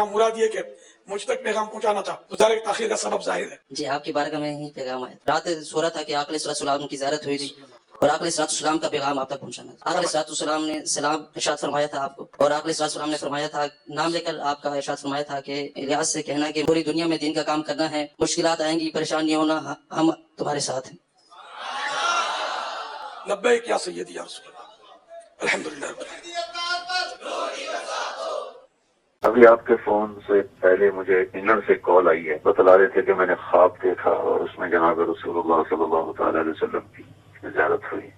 مراد یہ کہ مجھ تک پیغام پہنچانا تھا، تو ظاہر تاخیر کا سبب ظاہر ہے۔ جی آپ کی بارگاہ میں ہی پیغام آیا، رات سورہ تھا کہ آقا علیہ السلام کی زیارت ہوئی تھی اور آقا علیہ السلام کا پیغام آپ تک پہنچانا تھا۔ آقا علیہ السلام نے سلام ارشاد فرمایا تھا آپ کو، اور آقا علیہ السلام نے فرمایا تھا، نام لے کر آپ کا ارشاد فرمایا تھا کہ الیاس سے کہنا کہ پوری دنیا میں دین کا کام کرنا ہے، مشکلات آئیں گی، پریشان نہیں ہونا، ہم تمہارے ساتھ ہیں۔ لبیک یا سیدی یا رسول اللہ، الحمدللہ رب العالمین۔ ابھی آپ کے فون سے پہلے مجھے انگلینڈ سے کال آئی ہے، بتلا رہے تھے کہ میں نے خواب دیکھا اور اس میں جناب رسول اللہ صلی اللہ تعالی علیہ وسلم کی زیارت ہوئی۔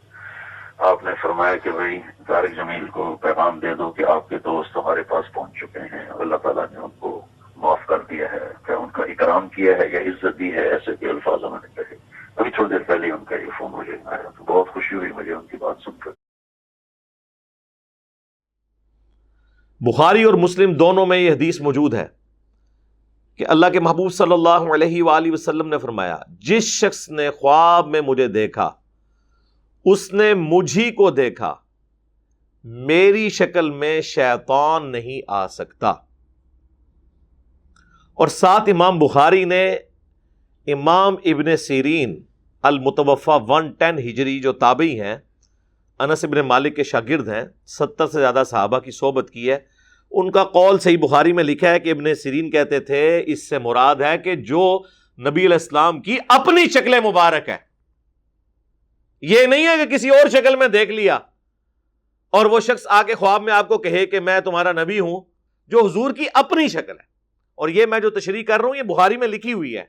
آپ نے فرمایا کہ بھائی طارق جمیل کو پیغام دے دو کہ آپ کے دوست ہمارے پاس پہنچ چکے ہیں، اللہ تعالیٰ نے ان کو معاف کر دیا ہے، کہ ان کا اکرام کیا ہے یا عزت دی ہے، ایسے کے الفاظ میں نے کہے۔ ابھی تھوڑی دیر پہلے ان کا یہ فون مجھے آیا تو بہت خوشی ہوئی مجھے ان کی بات سن کر۔ بخاری اور مسلم دونوں میں یہ حدیث موجود ہے کہ اللہ کے محبوب صلی اللہ علیہ وآلہ وسلم نے فرمایا، جس شخص نے خواب میں مجھے دیکھا اس نے مجھی کو دیکھا، میری شکل میں شیطان نہیں آ سکتا۔ اور ساتھ امام بخاری نے امام ابن سیرین المتوفا 110 ہجری جو تابعی ہیں، انس بن مالک کے شاگرد ہیں، 70 سے زیادہ صحابہ کی صحبت کی ہے، ان کا قول صحیح بخاری میں لکھا ہے کہ ابن سیرین کہتے تھے اس سے مراد ہے کہ جو نبی علیہ السلام کی اپنی شکل مبارک ہے، یہ نہیں ہے کہ کسی اور شکل میں دیکھ لیا اور وہ شخص آ کے خواب میں آپ کو کہے کہ میں تمہارا نبی ہوں، جو حضور کی اپنی شکل ہے۔ اور یہ میں جو تشریح کر رہا ہوں یہ بخاری میں لکھی ہوئی ہے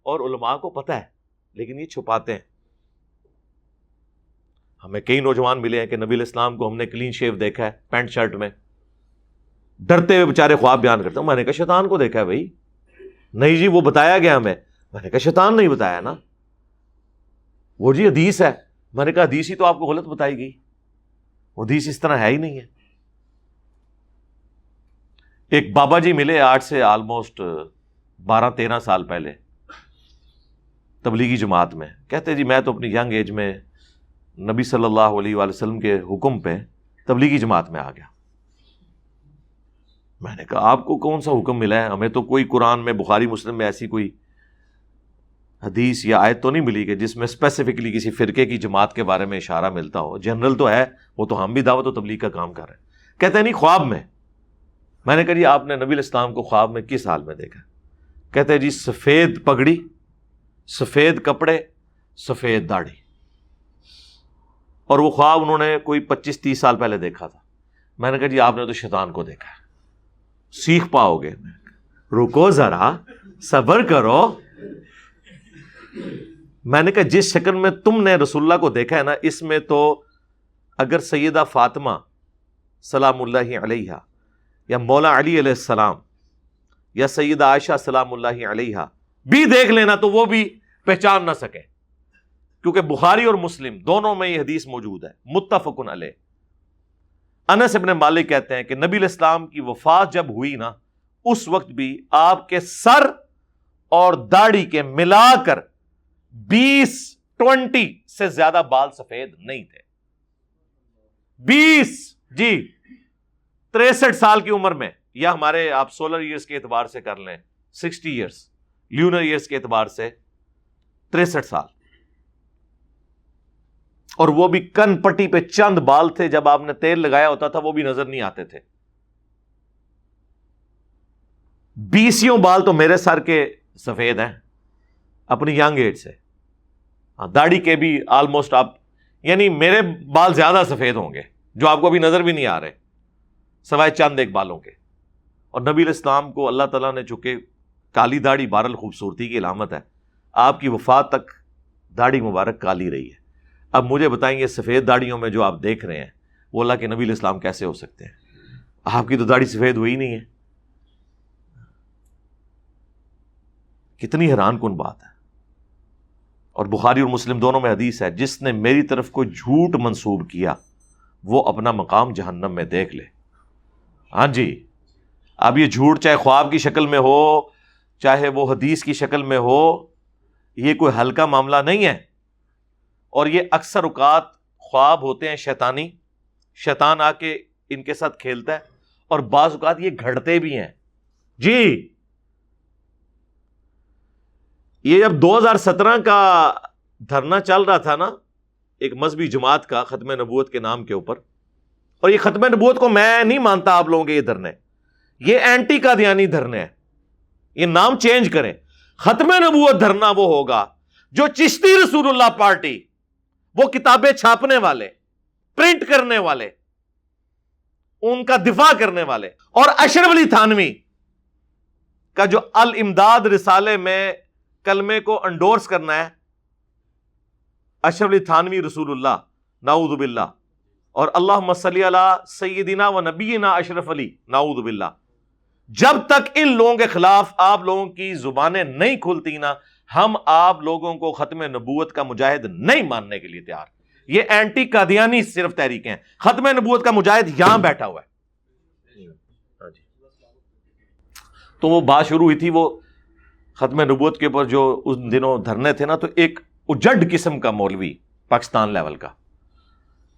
اور علماء کو پتہ ہے، لیکن یہ چھپاتے ہیں۔ ہمیں کئی نوجوان ملے ہیں کہ نبی علیہ السلام کو ہم نے کلین شیو دیکھا ہے، پینٹ شرٹ میں، ڈرتے ہوئے بیچارے خواب بیان کرتے ہیں۔ میں نے کہا شیطان کو دیکھا ہے بھائی، نہیں جی وہ بتایا گیا ہمیں۔ میں نے کہا شیطان نہیں بتایا نا، وہ جی حدیث ہے۔ میں نے کہا حدیث ہی تو آپ کو غلط بتائی گئی، وہ حدیث اس طرح ہے ہی نہیں ہے۔ ایک بابا جی ملے آج سے آلموسٹ 12-13 سال پہلے تبلیغی جماعت میں، کہتے جی میں تو اپنی ینگ ایج میں نبی صلی اللہ علیہ وآلہ وسلم کے حکم پہ تبلیغی جماعت میں آ گیا۔ میں نے کہا آپ کو کون سا حکم ملا ہے؟ ہمیں تو کوئی قرآن میں، بخاری مسلم میں ایسی کوئی حدیث یا آیت تو نہیں ملی کہ جس میں اسپیسیفکلی کسی فرقے کی جماعت کے بارے میں اشارہ ملتا ہو۔ جنرل تو ہے، وہ تو ہم بھی دعوت و تبلیغ کا کام کر رہے ہیں۔ کہتے ہیں نہیں خواب میں۔ میں نے کہا جی آپ نے نبی علیہ السلام کو خواب میں کس حال میں دیکھا؟ کہتے ہیں جی سفید پگڑی، سفید کپڑے، سفید داڑھی، اور وہ خواب انہوں نے کوئی 25-30 سال پہلے دیکھا تھا۔ میں نے کہا جی آپ نے تو شیطان کو دیکھا ہے، سیکھ پاؤ گے۔ رکو ذرا، صبر کرو۔ میں نے کہا جس شکل میں تم نے رسول اللہ کو دیکھا ہے نا، اس میں تو اگر سیدہ فاطمہ سلام اللہ علیہا یا مولا علی علیہ السلام یا سیدہ عائشہ سلام اللہ علیہا بھی دیکھ لینا تو وہ بھی پہچان نہ سکے، کیونکہ بخاری اور مسلم دونوں میں یہ حدیث موجود ہے، متفقن علیہ۔ انس بن مالک کہتے ہیں کہ نبی علیہ السلام کی وفات جب ہوئی نا، اس وقت بھی آپ کے سر اور داڑھی کے ملا کر 20 سے زیادہ بال سفید نہیں تھے۔ 20 جی 63 سال کی عمر میں، یا ہمارے آپ سولر ایئرز کے اعتبار سے کر لیں 60 ایئرز، لیونر ایئرز کے اعتبار سے 63 سال، اور وہ بھی کن پٹی پہ چند بال تھے، جب آپ نے تیل لگایا ہوتا تھا وہ بھی نظر نہیں آتے تھے۔ 20 بال تو میرے سر کے سفید ہیں اپنی ینگ ایج سے، داڑھی کے بھی آلموسٹ، آپ یعنی میرے بال زیادہ سفید ہوں گے جو آپ کو ابھی نظر بھی نہیں آ رہے، سوائے چند ایک بالوں کے۔ اور نبی علیہ السلام کو اللہ تعالیٰ نے چونکہ کالی داڑھی بہرحال خوبصورتی کی علامت ہے، آپ کی وفات تک داڑھی مبارک کالی رہی ہے۔ اب مجھے بتائیں یہ سفید داڑھیوں میں جو آپ دیکھ رہے ہیں وہ اللہ کے نبی علیہ السلام کیسے ہو سکتے ہیں؟ آپ کی تو داڑھی سفید ہوئی نہیں ہے۔ کتنی حیران کن بات ہے۔ اور بخاری اور مسلم دونوں میں حدیث ہے، جس نے میری طرف کوئی جھوٹ منسوب کیا وہ اپنا مقام جہنم میں دیکھ لے۔ ہاں جی، اب یہ جھوٹ چاہے خواب کی شکل میں ہو چاہے وہ حدیث کی شکل میں ہو، یہ کوئی ہلکا معاملہ نہیں ہے۔ اور یہ اکثر اوقات خواب ہوتے ہیں شیطانی، شیطان آ کے ان کے ساتھ کھیلتا ہے، اور بعض اوقات یہ گھڑتے بھی ہیں۔ جی یہ جب 2017 کا دھرنا چل رہا تھا نا ایک مذہبی جماعت کا ختم نبوت کے نام کے اوپر، اور یہ ختم نبوت کو میں نہیں مانتا آپ لوگوں کے یہ دھرنے، یہ اینٹی قادیانی دھرنے ہیں، یہ نام چینج کریں۔ ختم نبوت دھرنا وہ ہوگا جو چشتی رسول اللہ پارٹی، وہ کتابیں چھاپنے والے، پرنٹ کرنے والے، ان کا دفاع کرنے والے، اور اشرف علی تھانوی کا جو الامداد رسالے میں کلمے کو انڈورس کرنا ہے، اشرف علی تھانوی رسول اللہ، نعوذ باللہ، اور اللہم صلی علی سیدنا و نبینا اشرف علی، نعوذ باللہ، جب تک ان لوگوں کے خلاف آپ لوگوں کی زبانیں نہیں کھلتی نا، ہم آپ لوگوں کو ختم نبوت کا مجاہد نہیں ماننے کے لیے تیار۔ یہ اینٹی قادیانی صرف تحریکیں ہیں، ختم نبوت کا مجاہد یہاں بیٹھا ہوا ہے۔ تو وہ بات شروع ہوئی تھی وہ ختم نبوت کے اوپر جو اس دنوں دھرنے تھے نا، تو ایک اجڑ قسم کا مولوی پاکستان لیول کا،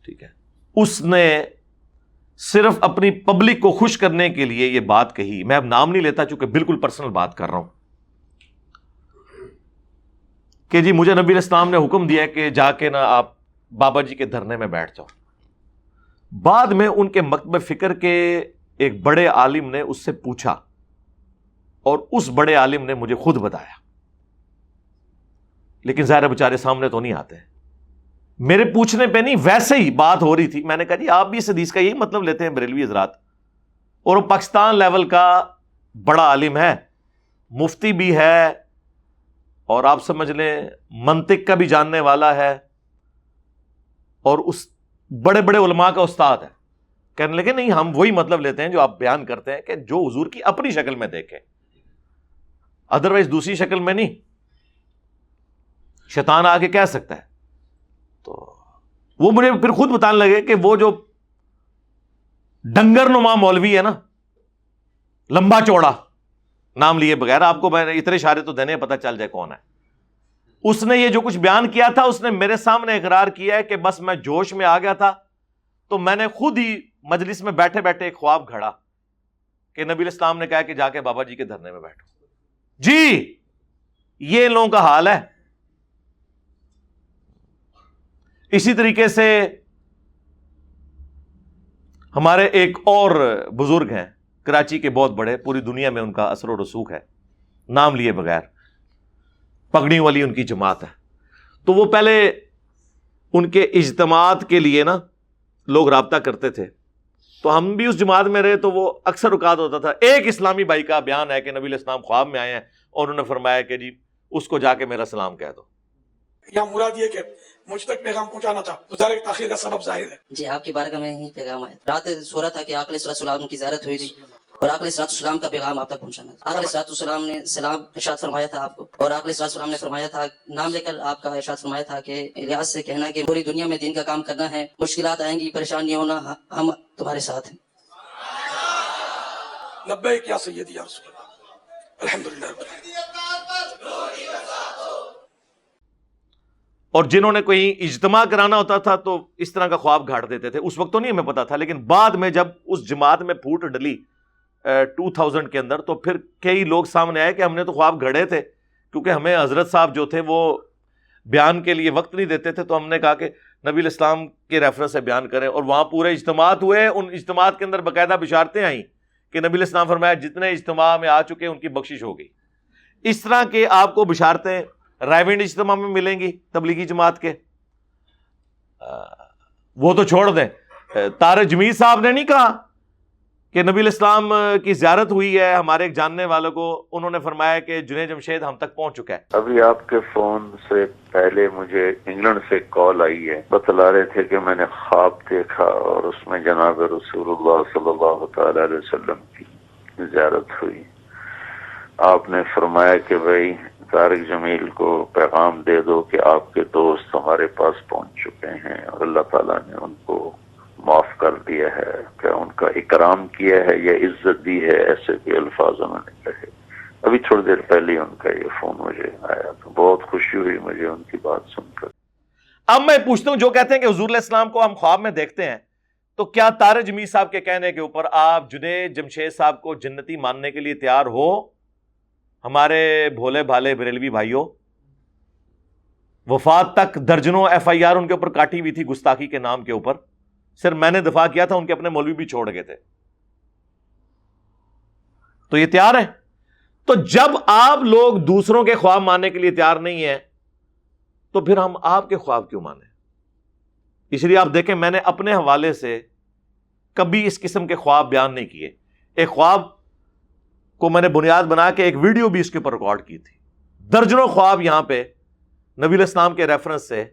ٹھیک ہے، اس نے صرف اپنی پبلک کو خوش کرنے کے لیے یہ بات کہی، میں اب نام نہیں لیتا چونکہ بالکل پرسنل بات کر رہا ہوں، کہ جی مجھے نبی علیہ السلام نے حکم دیا ہے کہ جا کے نا آپ بابا جی کے دھرنے میں بیٹھ جاؤ۔ بعد میں ان کے مکتب فکر کے ایک بڑے عالم نے اس سے پوچھا، اور اس بڑے عالم نے مجھے خود بتایا، لیکن ظاہر بیچارے سامنے تو نہیں آتے، میرے پوچھنے پہ نہیں، ویسے ہی بات ہو رہی تھی، میں نے کہا جی آپ بھی اس حدیث کا یہی مطلب لیتے ہیں بریلوی حضرات، اور وہ پاکستان لیول کا بڑا عالم ہے، مفتی بھی ہے، اور آپ سمجھ لیں منطق کا بھی جاننے والا ہے، اور اس بڑے بڑے علماء کا استاد ہے۔ کہنے لگے نہیں ہم وہی مطلب لیتے ہیں جو آپ بیان کرتے ہیں، کہ جو حضور کی اپنی شکل میں دیکھیں، ادروائز دوسری شکل میں نہیں، شیطان آ کے کہہ سکتا ہے۔ تو وہ مجھے پھر خود بتانے لگے کہ وہ جو ڈنگر نما مولوی ہے نا، لمبا چوڑا، نام لیے بغیر، آپ کو میں اتنے اشارے تو دینے پتہ چل جائے کون ہے، اس نے یہ جو کچھ بیان کیا تھا، اس نے میرے سامنے اقرار کیا ہے کہ بس میں جوش میں آ گیا تھا، تو میں نے خود ہی مجلس میں بیٹھے بیٹھے ایک خواب گھڑا کہ نبی علیہ السلام نے کہا کہ جا کے بابا جی کے دھرنے میں بیٹھو۔ جی یہ ان لوگوں کا حال ہے۔ اسی طریقے سے ہمارے ایک اور بزرگ ہیں کراچی کے، بہت بڑے، پوری دنیا میں ان کا اثر و رسوخ ہے، نام لیے بغیر، پگڑی والی ان کی جماعت ہے۔ تو وہ پہلے ان کے اجتماعات کے لیے نا لوگ رابطہ کرتے تھے، تو ہم بھی اس جماعت میں رہے، تو وہ اکثر اوقات ہوتا تھا، ایک اسلامی بھائی کا بیان ہے کہ نبی علیہ السلام خواب میں آئے ہیں اور انہوں نے فرمایا کہ جی اس کو جا کے میرا سلام کہہ دو۔ یہاں مراد یہ کہ مجھ تک پیغام پہنچانا تھا، تو ظاہر تاخیر کا سبب ظاہر ہے۔ جی آپ کی بارگاہ میں ہی پیغام آیا، رات سورہ تھا کہ آقا علیہ السلام کی زیارت ہوئی تھی، اور آقا علیہ السلام کا پیغام آپ تک پہنچانا تھا۔ آقا علیہ السلام نے سلام ارشاد فرمایا تھا آپ کو، اور آقا علیہ السلام نے فرمایا تھا، نام لے کر آپ کا ارشاد فرمایا تھا کہ ریاض سے کہنا کہ پوری دنیا میں دین کا کام کرنا ہے، مشکلات آئیں گی، پریشان نہیں ہونا، ہم تمہارے ساتھ ہیں۔ لبیک یا سیدی یا رسول اللہ، الحمدللہ رب العالمین۔ اور جنہوں نے کوئی اجتماع کرانا ہوتا تھا تو اس طرح کا خواب گھاڑ دیتے تھے، اس وقت تو نہیں ہمیں پتا تھا، لیکن بعد میں جب اس جماعت میں پھوٹ ڈلی 2000 کے اندر، تو پھر کئی لوگ سامنے آئے کہ ہم نے تو خواب گھڑے تھے، کیونکہ ہمیں حضرت صاحب جو تھے وہ بیان کے لیے وقت نہیں دیتے تھے، تو ہم نے کہا کہ نبی علیہ السلام کے ریفرنس سے بیان کریں، اور وہاں پورے اجتماعات ہوئے، ان اجتماعات کے اندر باقاعدہ بشارتیں آئیں کہ نبی علیہ السلام فرمایا جتنے اجتماع میں آ چکے ان کی بخشش ہو گئی۔ اس طرح کے آپ کو بشارتیں رائیونڈ اجتماع میں ملیں گی تبلیغی جماعت کے، وہ تو چھوڑ دیں، طارق جمیل صاحب نے نہیں کہا کہ نبی علیہ السلام کی زیارت ہوئی ہے ہمارے ایک جاننے والوں کو، انہوں نے فرمایا کہ جنید جمشید ہم تک پہنچ چکا ہے۔ ابھی آپ کے فون سے پہلے مجھے انگلینڈ سے کال آئی ہے، بتلا رہے تھے کہ میں نے خواب دیکھا اور اس میں جناب رسول اللہ صلی اللہ تعالی علیہ وسلم کی زیارت ہوئی۔ آپ نے فرمایا کہ بھائی طارق جمیل کو پیغام دے دو کہ آپ کے دوست ہمارے پاس پہنچ چکے ہیں، اور اللہ تعالیٰ نے ان کو معاف کر دیا ہے، کہ ان کا اکرام کیا ہے یا عزت دی ہے، ایسے بھی الفاظ انہوں نے کہے۔ ابھی تھوڑی دیر پہلے ان کا یہ فون مجھے آیا، تو بہت خوشی ہوئی مجھے ان کی بات سن کر۔ اب میں پوچھتا ہوں، جو کہتے ہیں کہ حضور علیہ السلام کو ہم خواب میں دیکھتے ہیں، تو کیا طارق جمیل صاحب کے کہنے کے اوپر آپ جنید جمشید صاحب کو جنتی ماننے کے لیے تیار ہو؟ ہمارے بھولے بھالے بریلوی بھائیوں، وفات تک درجنوں ایف آئی آر ان کے اوپر کاٹی ہوئی تھی گستاخی کے نام کے اوپر، صرف میں نے دفاع کیا تھا، ان کے اپنے مولوی بھی چھوڑ گئے تھے. تو یہ تیار ہے؟ تو جب آپ لوگ دوسروں کے خواب ماننے کے لیے تیار نہیں ہیں تو پھر ہم آپ کے خواب کیوں مانیں؟ اس لیے آپ دیکھیں میں نے اپنے حوالے سے کبھی اس قسم کے خواب بیان نہیں کیے. ایک خواب کو میں نے بنیاد بنا کے ایک ویڈیو بھی اس کے اوپر ریکارڈ کی تھی. درجنوں خواب یہاں پہ نبی علیہ السلام کے ریفرنس سے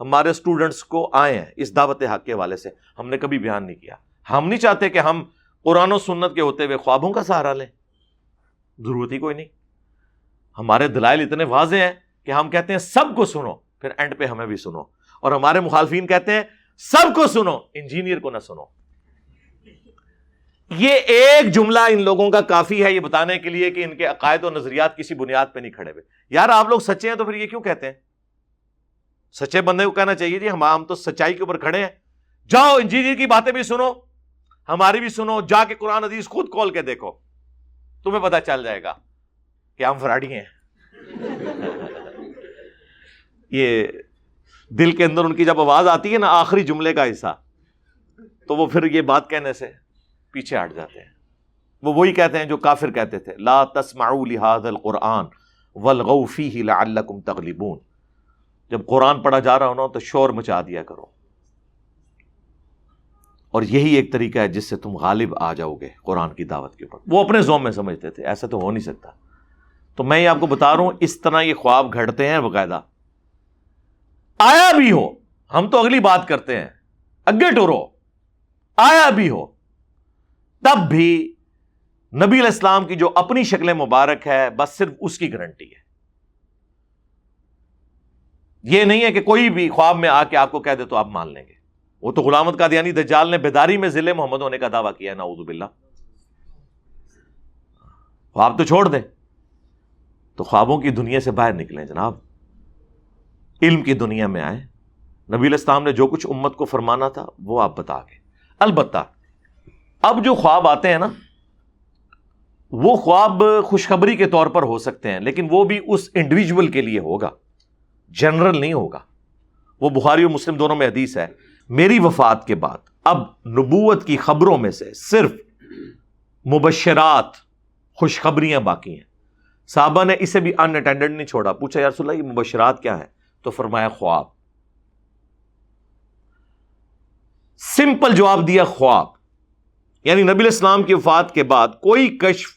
ہمارے سٹوڈنٹس کو آئے ہیں اس دعوت حق کے حوالے سے، ہم نے کبھی بیان نہیں کیا. ہم نہیں چاہتے کہ ہم قرآن و سنت کے ہوتے ہوئے خوابوں کا سہارا لیں، ضرورت ہی کوئی نہیں. ہمارے دلائل اتنے واضح ہیں کہ ہم کہتے ہیں سب کو سنو، پھر اینڈ پہ ہمیں بھی سنو. اور ہمارے مخالفین کہتے ہیں سب کو سنو، انجینئر کو نہ سنو. یہ ایک جملہ ان لوگوں کا کافی ہے یہ بتانے کے لیے کہ ان کے عقائد و نظریات کسی بنیاد پہ نہیں کھڑے ہوئے. یار آپ لوگ سچے ہیں تو پھر یہ کیوں کہتے ہیں؟ سچے بندے کو کہنا چاہیے جی ہم تو سچائی کے اوپر کھڑے ہیں، جاؤ انجینئر کی باتیں بھی سنو، ہماری بھی سنو، جا کے قرآن حدیث خود کھول کے دیکھو، تمہیں پتہ چل جائے گا کہ ہم فراڈی ہیں. یہ دل کے اندر ان کی جب آواز آتی ہے نا آخری جملے کا حصہ، تو وہ پھر یہ بات کہنے سے پیچھے ہٹ جاتے ہیں. وہ وہی کہتے ہیں جو کافر کہتے تھے، لا تسمعوا لهذا القرآن والغوا فیہ لعلکم تغلبون. جب قرآن پڑھا جا رہا ہو نا تو شور مچا دیا کرو، اور یہی ایک طریقہ ہے جس سے تم غالب آ جاؤ گے قرآن کی دعوت کے اوپر. وہ اپنے ذوق میں سمجھتے تھے، ایسا تو ہو نہیں سکتا. تو میں یہ آپ کو بتا رہا ہوں اس طرح یہ خواب گھڑتے ہیں باقاعدہ. آیا بھی ہو، ہم تو اگلی بات کرتے ہیں، اگے ٹورو، آیا بھی ہو تب بھی نبی علیہ السلام کی جو اپنی شکل مبارک ہے بس صرف اس کی گارنٹی ہے. یہ نہیں ہے کہ کوئی بھی خواب میں آ کے آپ کو کہہ دے تو آپ مان لیں گے. وہ تو غلام احمد قادیانی دجال نے بیداری میں ذل محمد ہونے کا دعویٰ کیا ہے، نعوذ باللہ. خواب تو چھوڑ دیں، تو خوابوں کی دنیا سے باہر نکلیں جناب، علم کی دنیا میں آئیں. نبی علیہ السلام نے جو کچھ امت کو فرمانا تھا وہ آپ بتا گئے. البتہ اب جو خواب آتے ہیں نا وہ خواب خوشخبری کے طور پر ہو سکتے ہیں، لیکن وہ بھی اس انڈیویجول کے لیے ہوگا، جنرل نہیں ہوگا. وہ بخاری اور مسلم دونوں میں حدیث ہے، میری وفات کے بعد اب نبوت کی خبروں میں سے صرف مبشرات، خوشخبریاں باقی ہیں. صحابہ نے اسے بھی ان اٹینڈڈ نہیں چھوڑا. پوچھا یا رسول اللہ یہ مبشرات کیا ہے؟ تو فرمایا خواب. سمپل جواب دیا، خواب. یعنی نبی علیہ السلام کی وفات کے بعد کوئی کشف،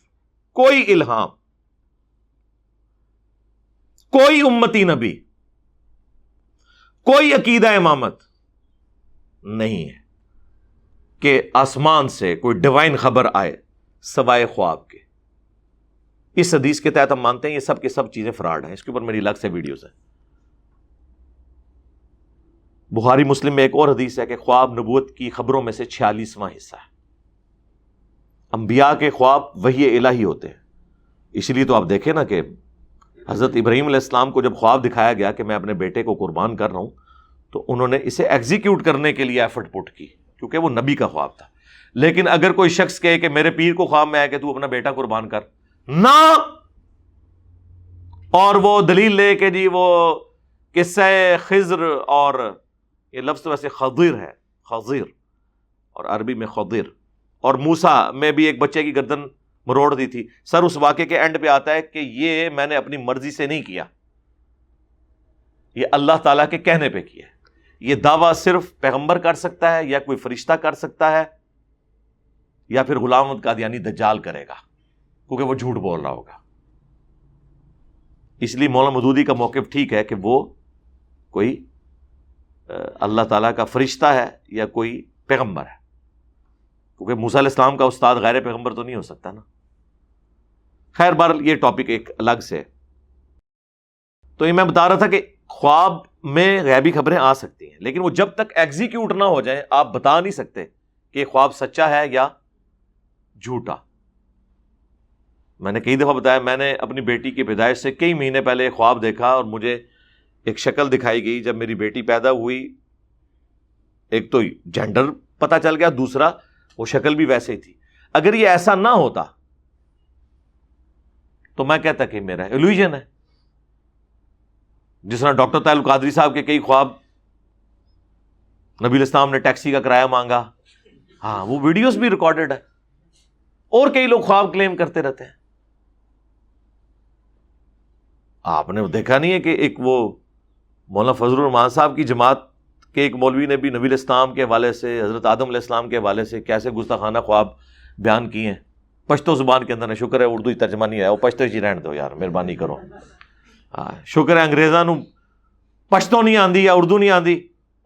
کوئی الہام، کوئی امتی نبی، کوئی عقیدہ امامت نہیں ہے کہ آسمان سے کوئی ڈیوائن خبر آئے سوائے خواب کے. اس حدیث کے تحت ہم مانتے ہیں یہ سب کے سب چیزیں فراڈ ہیں. اس کے اوپر میری الگ سے ویڈیوز ہیں. بخاری مسلم میں ایک اور حدیث ہے کہ خواب نبوت کی خبروں میں سے 46واں حصہ ہے. انبیاء کے خواب وحی الہی ہوتے ہیں. اس لیے تو آپ دیکھیں نا کہ حضرت ابراہیم علیہ السلام کو جب خواب دکھایا گیا کہ میں اپنے بیٹے کو قربان کر رہا ہوں تو انہوں نے اسے ایگزیکیوٹ کرنے کے لیے ایفرٹ پٹ کی کیونکہ وہ نبی کا خواب تھا. لیکن اگر کوئی شخص کہے کہ میرے پیر کو خواب میں آیا کہ تو اپنا بیٹا قربان کر، نہ، اور وہ دلیل لے کہ جی وہ قصہ خضر، اور یہ لفظ تو ویسے خضر ہے، خضر اور عربی میں خضر، اور موسیٰ میں بھی ایک بچے کی گردن مروڑ دی تھی. سر اس واقعے کے اینڈ پہ آتا ہے کہ یہ میں نے اپنی مرضی سے نہیں کیا، یہ اللہ تعالیٰ کے کہنے پہ کیا. یہ دعویٰ صرف پیغمبر کر سکتا ہے یا کوئی فرشتہ کر سکتا ہے یا پھر غلام احمد قادیانی دجال کرے گا کیونکہ وہ جھوٹ بول رہا ہوگا. اس لیے مولانا مودودی کا موقف ٹھیک ہے کہ وہ کوئی اللہ تعالیٰ کا فرشتہ ہے یا کوئی پیغمبر ہے، کیونکہ موسیٰ علیہ السلام کا استاد غیر پیغمبر تو نہیں ہو سکتا نا. خیر بہرحال یہ ٹاپک ایک الگ سے. تو یہ میں بتا رہا تھا کہ خواب میں غیبی خبریں آ سکتی ہیں، لیکن وہ جب تک ایگزیکیوٹ نہ ہو جائیں آپ بتا نہیں سکتے کہ یہ خواب سچا ہے یا جھوٹا. میں نے کئی دفعہ بتایا، میں نے اپنی بیٹی کی پیدائش سے کئی مہینے پہلے خواب دیکھا اور مجھے ایک شکل دکھائی گئی. جب میری بیٹی پیدا ہوئی ایک تو جینڈر پتہ چل گیا دوسرا، وہ شکل بھی ویسے ہی تھی. اگر یہ ایسا نہ ہوتا تو میں کہتا کہ میرا ایلوژن ہے. جس طرح ڈاکٹر طاہر القادری صاحب کے کئی خواب، نبی الاسلام نے ٹیکسی کا کرایہ مانگا، ہاں وہ ویڈیوز بھی ریکارڈڈ ہے، اور کئی لوگ خواب کلیم کرتے رہتے ہیں. آپ نے دیکھا نہیں ہے کہ ایک وہ مولانا فضل الرحمان صاحب کی جماعت کے ایک مولوی نے بھی نبی الاسلام کے حوالے سے، حضرت آدم علیہ السلام کے حوالے سے کیسے گستاخانہ خواب بیان کیے ہیں پشتو زبان کے اندر. نے شکر ہے اردو ہی ترجمہ نہیں آیا، وہ پشتو ہی رہن دو یار، مہربانی کرو. ہاں شکر ہے انگریزاں نوں پشتو نہیں آندی یا اردو نہیں آندی،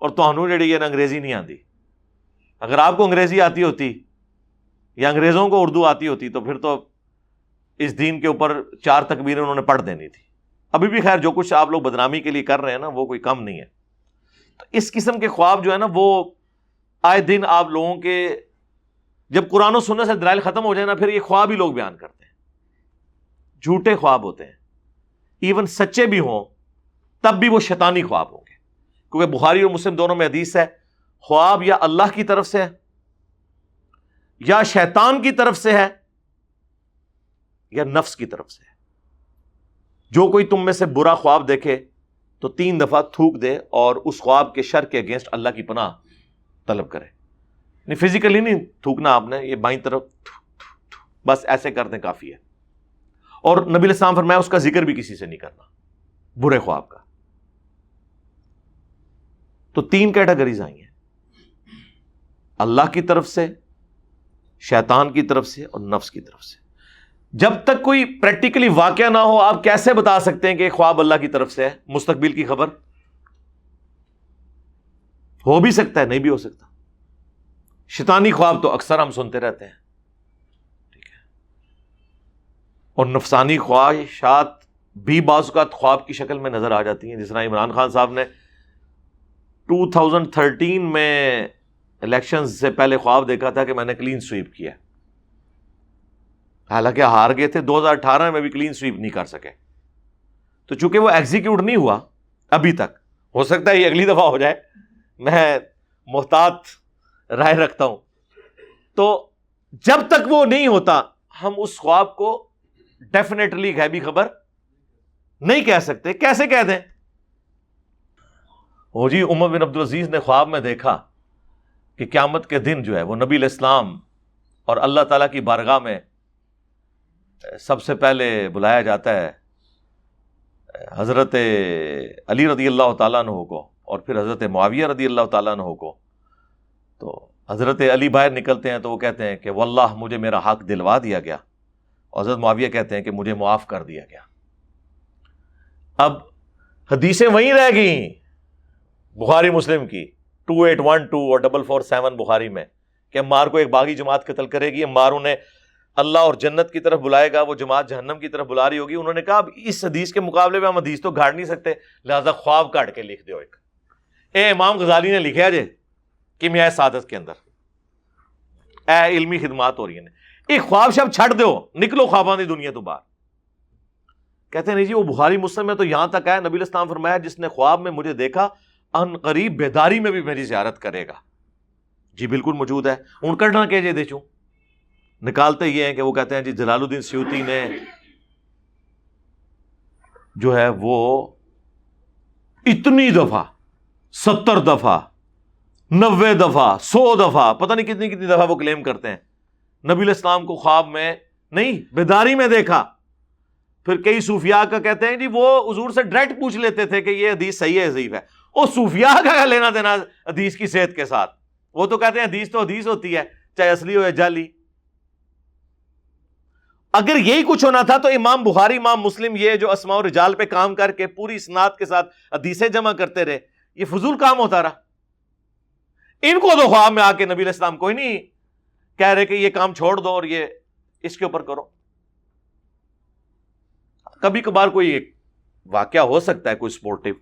اور تہانوں جڑی ہے نا انگریزی نہیں آندی. اگر آپ کو انگریزی آتی ہوتی یا انگریزوں کو اردو آتی ہوتی تو پھر تو اس دین کے اوپر 4 تکبیریں انہوں نے پڑھ دینی تھی. ابھی بھی خیر جو کچھ آپ لوگ بدنامی کے لیے کر رہے ہیں نا وہ کوئی کم نہیں ہے. تو اس قسم کے خواب جو ہے نا وہ آئے دن آپ لوگوں کے، جب قرآن و سنت سے دلائل ختم ہو جائے نا پھر یہ خواب ہی لوگ بیان کرتے ہیں. جھوٹے خواب ہوتے ہیں، ایون سچے بھی ہوں تب بھی وہ شیطانی خواب ہوں گے. کیونکہ بخاری اور مسلم دونوں میں حدیث ہے، خواب یا اللہ کی طرف سے ہے یا شیطان کی طرف سے ہے یا نفس کی طرف سے ہے. جو کوئی تم میں سے برا خواب دیکھے تو 3 دفعہ تھوک دے اور اس خواب کے شر کے اگینسٹ اللہ کی پناہ طلب کرے. نہیں فزیکلی نہیں تھوکنا آپ نے، یہ بائیں طرف بس ایسے کر دیں کافی ہے. اور نبی علیہ السلام فرمایا اس کا ذکر بھی کسی سے نہیں کرنا برے خواب کا. تو 3 کیٹیگریز آئی ہیں، اللہ کی طرف سے، شیطان کی طرف سے اور نفس کی طرف سے. جب تک کوئی پریکٹیکلی واقعہ نہ ہو آپ کیسے بتا سکتے ہیں کہ خواب اللہ کی طرف سے ہے؟ مستقبل کی خبر ہو بھی سکتا ہے، نہیں بھی ہو سکتا. شیطانی خواب تو اکثر ہم سنتے رہتے ہیں، ٹھیک ہے. اور نفسانی خواہشات بھی بعض اوقات خواب کی شکل میں نظر آ جاتی ہیں. جس طرح عمران خان صاحب نے 2013 میں الیکشنز سے پہلے خواب دیکھا تھا کہ میں نے کلین سویپ کیا، حالانکہ ہار گئے تھے. 2018 میں بھی کلین سویپ نہیں کر سکے. تو چونکہ وہ ایگزیکیوٹ نہیں ہوا ابھی تک، ہو سکتا ہے یہ اگلی دفعہ ہو جائے، میں محتاط رائے رکھتا ہوں. تو جب تک وہ نہیں ہوتا ہم اس خواب کو ڈیفینیٹلی غیبی خبر نہیں کہہ سکتے. کیسے کہہ دیں؟ وہ جی عمر بن عبدالعزیز نے خواب میں دیکھا کہ قیامت کے دن جو ہے وہ نبی علیہ السلام اور اللہ تعالیٰ کی بارگاہ میں سب سے پہلے بلایا جاتا ہے حضرت علی رضی اللہ تعالیٰ عنہ کو اور پھر حضرت معاویہ رضی اللہ تعالیٰ عنہ کو. تو حضرت علی باہر نکلتے ہیں تو وہ کہتے ہیں کہ واللہ مجھے میرا حق دلوا دیا گیا، اور حضرت معاویہ کہتے ہیں کہ مجھے معاف کر دیا گیا. اب حدیثیں وہیں رہ گئیں بخاری مسلم کی 2812 اور 447 بخاری میں کہ عمار کو ایک باغی جماعت قتل کرے گی، عمار انہیں اللہ اور جنت کی طرف بلائے گا، وہ جماعت جہنم کی طرف بلا رہی ہوگی. انہوں نے کہا اب اس حدیث کے مقابلے میں ہم حدیث تو گھاڑ نہیں سکتے، لہذا خواب کاٹ کے لکھ دیو ایک. امام غزالی نے لکھا جے کیمیائے سعادت کے اندر علمی خدمات ہو رہی ہیں، ایک خواب شب چھڑ دو، نکلو خواباں دی دنیا تو باہر. کہتے ہیں نہیں جی وہ بخاری مسلم میں تو یہاں تک ہے، نبی علیہ السلام فرمایا جس نے خواب میں مجھے دیکھا ان قریب بیداری میں بھی میری زیارت کرے گا. جی بالکل موجود ہے. ان کرنا کہ جے دیچوں نکالتے یہ ہیں کہ وہ کہتے ہیں جی جلال الدین سیوطی نے جو ہے وہ اتنی دفعہ 70 دفعہ 90 دفعہ 100 دفعہ پتہ نہیں کتنی کتنی دفعہ وہ کلیم کرتے ہیں نبی علیہ السلام کو خواب میں نہیں بیداری میں دیکھا. پھر کئی صوفیاء کا کہتے ہیں جی وہ حضور سے ڈائریکٹ پوچھ لیتے تھے کہ یہ حدیث صحیح ہے ضعیف ہے. وہ صوفیاء کا لینا دینا حدیث کی صحت کے ساتھ؟ وہ تو کہتے ہیں حدیث تو حدیث ہوتی ہے چاہے اصلی ہو یا جعلی. اگر یہی کچھ ہونا تھا تو امام بخاری امام مسلم یہ جو اسماء و رجال پہ کام کر کے پوری اسناد کے ساتھ حدیثیں جمع کرتے رہے، یہ فضول کام ہوتا رہا. ان کو تو خواب میں آ کے نبی علیہ السلام کوئی نہیں کہہ رہے کہ یہ کام چھوڑ دو اور یہ اس کے اوپر کرو. کبھی کبھار کوئی ایک واقعہ ہو سکتا ہے کوئی سپورٹیو،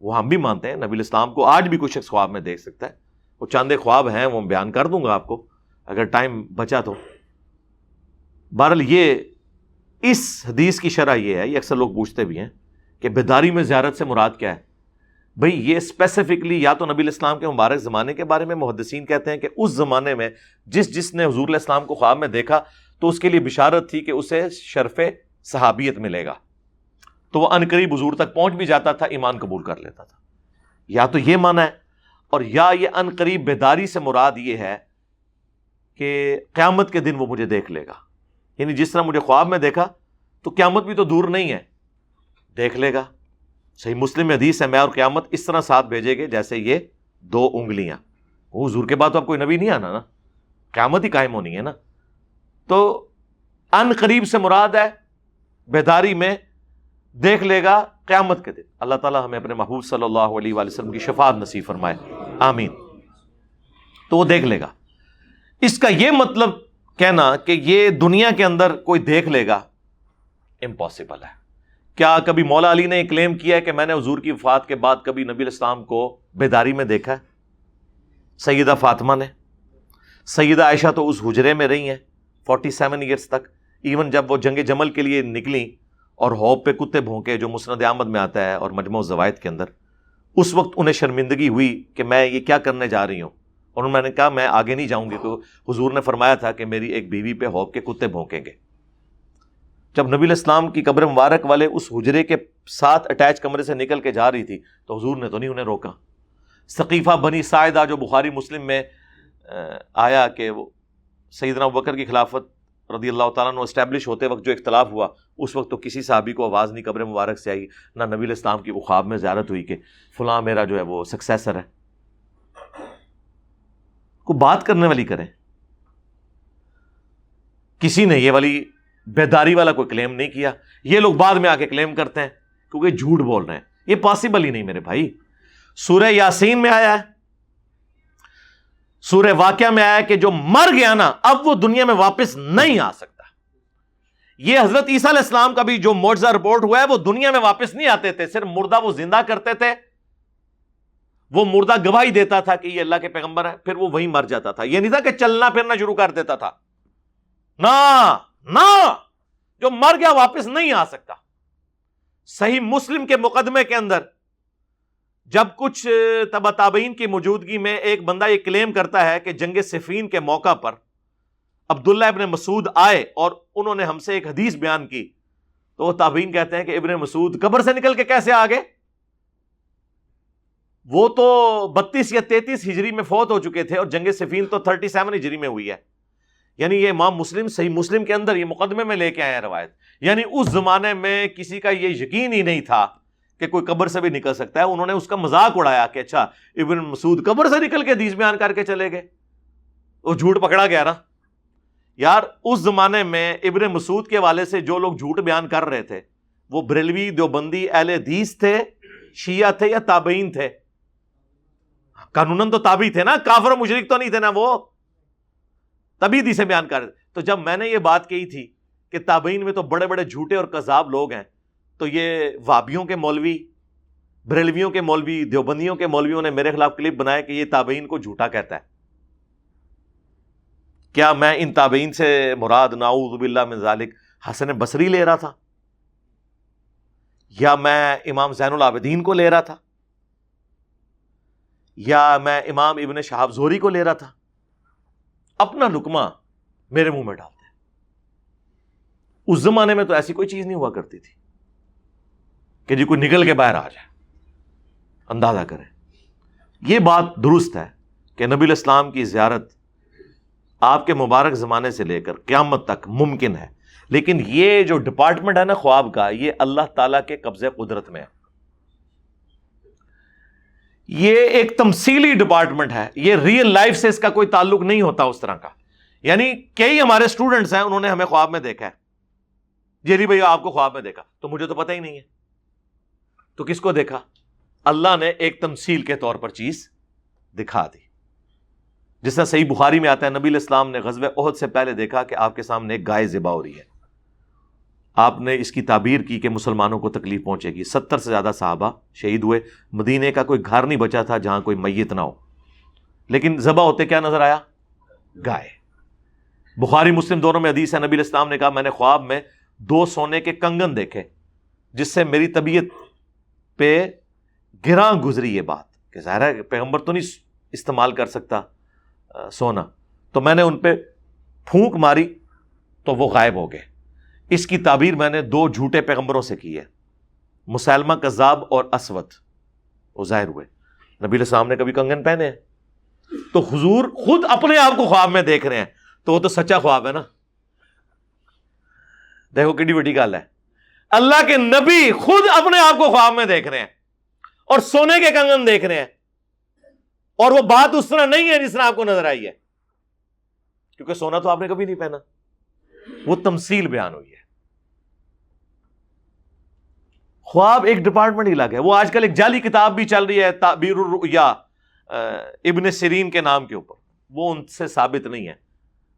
وہ ہم بھی مانتے ہیں نبی علیہ السلام کو آج بھی کوئی شخص خواب میں دیکھ سکتا ہے. وہ چاندے خواب ہیں وہ بیان کر دوں گا آپ کو اگر ٹائم بچا تو. بہرحال یہ اس حدیث کی شرح یہ ہے، یہ اکثر لوگ پوچھتے بھی ہیں کہ بیداری میں زیارت سے مراد کیا ہے. بھئی یہ اسپیسیفکلی یا تو نبی علیہ السلام کے مبارک زمانے کے بارے میں محدثین کہتے ہیں کہ اس زمانے میں جس نے حضور علیہ السلام کو خواب میں دیکھا تو اس کے لیے بشارت تھی کہ اسے شرف صحابیت ملے گا، تو وہ عنقریب حضور تک پہنچ بھی جاتا تھا، ایمان قبول کر لیتا تھا. یا تو یہ معنی ہے، اور یا یہ عنقریب بیداری سے مراد یہ ہے کہ قیامت کے دن وہ مجھے دیکھ لے گا، یعنی جس طرح مجھے خواب میں دیکھا تو قیامت بھی تو دور نہیں ہے، دیکھ لے گا. صحیح مسلم میں حدیث ہے، میں اور قیامت اس طرح ساتھ بھیجے گے جیسے یہ 2 انگلیاں. وہ حضور کے بعد تو اب کوئی نبی نہیں آنا نا، قیامت ہی قائم ہونی ہے نا. تو ان قریب سے مراد ہے بیداری میں دیکھ لے گا قیامت کے دن. اللہ تعالیٰ ہمیں اپنے محبوب صلی اللہ علیہ وآلہ وسلم کی شفاعت نصیب فرمائے، آمین. تو وہ دیکھ لے گا. اس کا یہ مطلب کہنا کہ یہ دنیا کے اندر کوئی دیکھ لے گا امپاسبل ہے. کیا کبھی مولا علی نے کلیم کیا ہے کہ میں نے حضور کی وفات کے بعد کبھی نبی علیہ السلام کو بیداری میں دیکھا ہے؟ سیدہ فاطمہ نے، سیدہ عائشہ تو اس حجرے میں رہی ہیں 47 ایئرس تک. ایون جب وہ جنگ جمل کے لیے نکلیں اور ہوپ پہ کتے بھونکے، جو مسند احمد میں آتا ہے اور مجموع الزوائد کے اندر، اس وقت انہیں شرمندگی ہوئی کہ میں یہ کیا کرنے جا رہی ہوں، اور انہوں نے کہا میں آگے نہیں جاؤں گی، تو حضور نے فرمایا تھا کہ میری ایک بیوی پہ ہوپ کے کتے بھونکیں گے. جب نبی علیہ السلام کی قبر مبارک والے اس حجرے کے ساتھ اٹیچ کمرے سے نکل کے جا رہی تھی تو حضور نے تو نہیں انہیں روکا. ثقیفہ بنی ساعدہ جو بخاری مسلم میں آیا کہ وہ سیدنا ابوبکر کی خلافت رضی اللہ تعالیٰ عنہ اسٹیبلش ہوتے وقت جو اختلاف ہوا، اس وقت تو کسی صحابی کو آواز نہیں قبر مبارک سے آئی، نہ نبی علیہ السلام کی وہ خواب میں زیارت ہوئی کہ فلاں میرا جو ہے وہ سکسیسر ہے. کو بات کرنے والی کریں. کسی نے یہ والی بیداری والا کوئی کلیم نہیں کیا. یہ لوگ بعد میں آ کے کلیم کرتے ہیں کیونکہ جھوٹ بول رہے ہیں. یہ پاسبل ہی نہیں میرے بھائی. سورہ یاسین میں آیا ہے، سورہ واقعہ میں آیا ہے کہ جو مر گیا نا اب وہ دنیا میں واپس نہیں آ سکتا. یہ حضرت عیسیٰ علیہ السلام کا بھی جو معجزہ رپورٹ ہوا ہے، وہ دنیا میں واپس نہیں آتے تھے، صرف مردہ وہ زندہ کرتے تھے. وہ مردہ گواہی دیتا تھا کہ یہ اللہ کے پیغمبر ہے، پھر وہ وہیں مر جاتا تھا. یہ نہیں تھا کہ چلنا پھرنا شروع کر دیتا تھا، نہ جو مر گیا واپس نہیں آ سکتا. صحیح مسلم کے مقدمے کے اندر جب کچھ تبع تابعین کی موجودگی میں ایک بندہ یہ کلیم کرتا ہے کہ جنگ صفین کے موقع پر عبداللہ ابن مسعود آئے اور انہوں نے ہم سے ایک حدیث بیان کی، تو وہ تابعین کہتے ہیں کہ ابن مسعود قبر سے نکل کے کیسے آگے؟ وہ تو 32 یا 33 ہجری میں فوت ہو چکے تھے، اور جنگ صفین تو 37 ہجری میں ہوئی ہے. یعنی یہ امام مسلم صحیح مسلم کے اندر یہ مقدمے میں لے کے آئے ہیں روایت. یعنی اس زمانے میں کسی کا یہ یقین ہی نہیں تھا کہ کوئی قبر سے بھی نکل سکتا ہے. انہوں نے اس کا مذاق اڑایا کہ اچھا ابن مسعود قبر سے نکل کے حدیث بیان کر کے چلے گئے. وہ جھوٹ پکڑا گیا نا یار. اس زمانے میں ابن مسعود کے حوالے سے جو لوگ جھوٹ بیان کر رہے تھے وہ بریلوی دیوبندی اہل حدیث تھے، شیعہ تھے یا تابعین تھے؟ قانوناً تو تابعی تھے نا، کافر و مشرک تو نہیں تھے نا وہ، تبھی حدیثیں بیان کر رہے. تو جب میں نے یہ بات کہی تھی کہ تابعین میں تو بڑے بڑے جھوٹے اور کذاب لوگ ہیں، تو یہ وہابیوں کے مولوی، بریلویوں کے مولوی، دیوبندیوں کے مولویوں نے میرے خلاف کلپ بنایا کہ یہ تابعین کو جھوٹا کہتا ہے. کیا میں ان تابعین سے مراد نعوذ باللہ من ذالک حسن بصری لے رہا تھا، یا میں امام زین العابدین کو لے رہا تھا، یا میں امام ابن شہاب زہری کو لے رہا تھا؟ اپنا لقمہ میرے منہ میں ڈالتے ہیں. اس زمانے میں تو ایسی کوئی چیز نہیں ہوا کرتی تھی کہ جی کوئی نکل کے باہر آ جائے. اندازہ کریں. یہ بات درست ہے کہ نبی علیہ السلام کی زیارت آپ کے مبارک زمانے سے لے کر قیامت تک ممکن ہے، لیکن یہ جو ڈپارٹمنٹ ہے نا خواب کا، یہ اللہ تعالیٰ کے قبضے قدرت میں ہے. یہ ایک تمثیلی ڈپارٹمنٹ ہے، یہ ریئل لائف سے اس کا کوئی تعلق نہیں ہوتا اس طرح کا. یعنی کئی ہمارے سٹوڈنٹس ہیں، انہوں نے ہمیں خواب میں دیکھا ہے. جیری بھائی آپ کو خواب میں دیکھا، تو مجھے تو پتہ ہی نہیں ہے. تو کس کو دیکھا؟ اللہ نے ایک تمثیل کے طور پر چیز دکھا دی. جس طرح صحیح بخاری میں آتا ہے، نبی علیہ السلام نے غزوہ احد سے پہلے دیکھا کہ آپ کے سامنے ایک گائے ذبح ہو رہی ہے. آپ نے اس کی تعبیر کی کہ مسلمانوں کو تکلیف پہنچے گی. 70 سے زیادہ صحابہ شہید ہوئے. مدینے کا کوئی گھر نہیں بچا تھا جہاں کوئی میت نہ ہو. لیکن ذبح ہوتے کیا نظر آیا؟ گائے. بخاری مسلم دونوں میں حدیث ہے، نبی علیہ السلام نے کہا میں نے خواب میں 2 سونے کے کنگن دیکھے جس سے میری طبیعت پہ گراں گزری یہ بات کہ ظاہر ہے کہ پیغمبر تو نہیں استعمال کر سکتا سونا، تو میں نے ان پہ پھونک ماری تو وہ غائب ہو گئے. اس کی تعبیر میں نے 2 جھوٹے پیغمبروں سے کی ہے، مسیلمہ کذاب اور اسود، وہ ظاہر ہوئے. نبی علیہ السلام نے کبھی کنگن پہنے ہیں؟ تو حضور خود اپنے آپ کو خواب میں دیکھ رہے ہیں، تو وہ تو سچا خواب ہے نا. دیکھو کتنی بڑی گل ہے، اللہ کے نبی خود اپنے آپ کو خواب میں دیکھ رہے ہیں اور سونے کے کنگن دیکھ رہے ہیں، اور وہ بات اس طرح نہیں ہے جس طرح آپ کو نظر آئی ہے، کیونکہ سونا تو آپ نے کبھی نہیں پہنا، وہ تمثیل بیان ہوئی ہے. خواب ایک ڈپارٹمنٹ ہی الگ ہے. وہ آج کل ایک جعلی کتاب بھی چل رہی ہے تعبیر الرؤیا ابن سیرین کے نام کے اوپر، وہ ان سے ثابت نہیں ہے.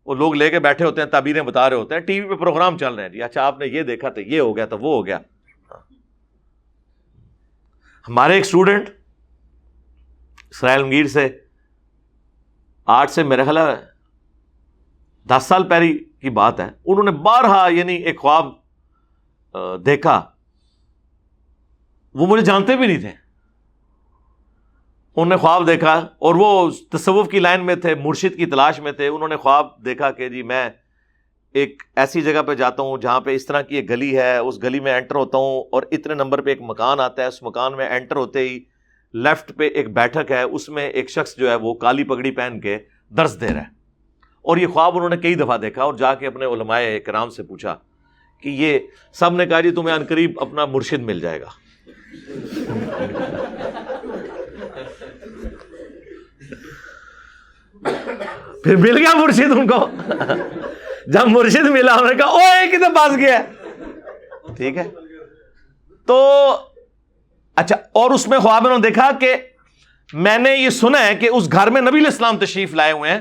وہ لوگ لے کے بیٹھے ہوتے ہیں، تعبیریں بتا رہے ہوتے ہیں، ٹی وی پہ پروگرام چل رہے ہیں، جی اچھا آپ نے یہ دیکھا تو یہ ہو گیا تو وہ ہو گیا. ہمارے ایک اسٹوڈنٹ اسرائیل مگیر سے 8 سے میرے خیال ہے 10 سال پہلے کی بات ہے، انہوں نے بارہا یعنی ایک خواب دیکھا. وہ مجھے جانتے بھی نہیں تھے، انہوں نے خواب دیکھا اور وہ تصوف کی لائن میں تھے، مرشد کی تلاش میں تھے. انہوں نے خواب دیکھا کہ جی میں ایک ایسی جگہ پہ جاتا ہوں جہاں پہ اس طرح کی ایک گلی ہے، اس گلی میں انٹر ہوتا ہوں اور اتنے نمبر پہ ایک مکان آتا ہے، اس مکان میں انٹر ہوتے ہی لیفٹ پہ ایک بیٹھک ہے، اس میں ایک شخص جو ہے وہ کالی پگڑی پہن کے درس دے رہا ہے. اور یہ خواب انہوں نے کئی دفعہ دیکھا اور جا کے اپنے علماء کرام سے پوچھا کہ یہ، سب نے کہا جی تمہیں عنقریب اپنا مرشد مل جائے گا. پھر مل گیا مرشد ان کو. جب مرشد ملا انہوں نے کہا او ایک کدھر پاس گیا. ٹھیک ہے، تو اچھا، اور اس میں خواب میں انہوں نے دیکھا کہ میں نے یہ سنا ہے کہ اس گھر میں نبی علیہ السلام تشریف لائے ہوئے ہیں،